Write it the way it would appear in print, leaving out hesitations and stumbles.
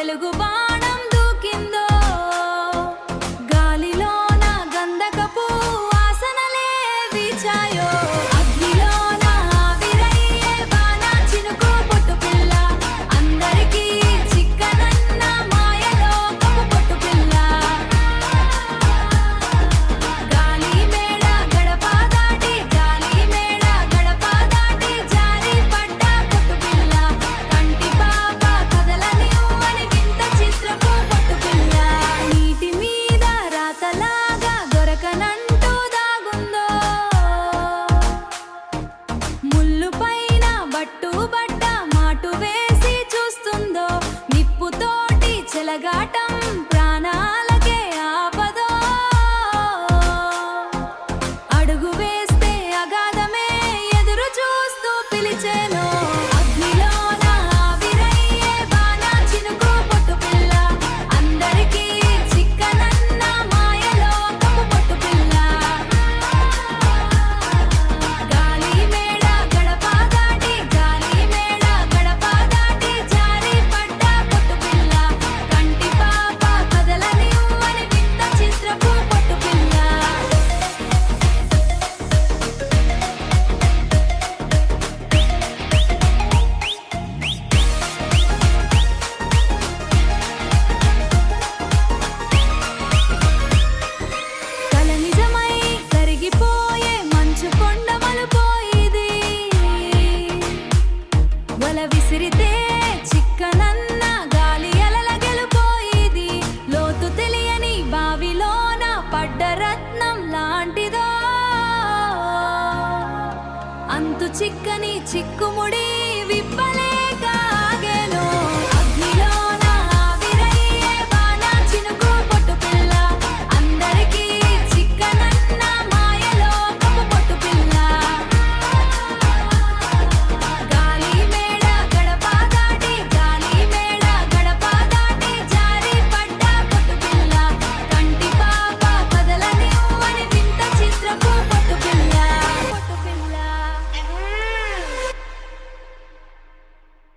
వెలుగు బాణం దూకిందో గాలిలోన గంధకపు వాసనలే వీచాయో అగ్నిలోన ఆవిరయ్యే బాణ చినుకు పొట్టు పిల్ల అందరికీ చిక్కనన్న మాయలోకపు పొట్టు పిల్ల గాలి మేడ గడప దాటి జారి పడ్డ పొట్టు పిల్ల కంటి పాప కదలనివ్వని వింత చిత్రపు పొట్టు పిల్ల నీటి మీద రాతలాగా దొరకనంటూ దాగుందో ముళ్ళు పైన బట్టు బట్ట మాటు వేసి చూస్తుందో నిప్పుతోటి చెలగాట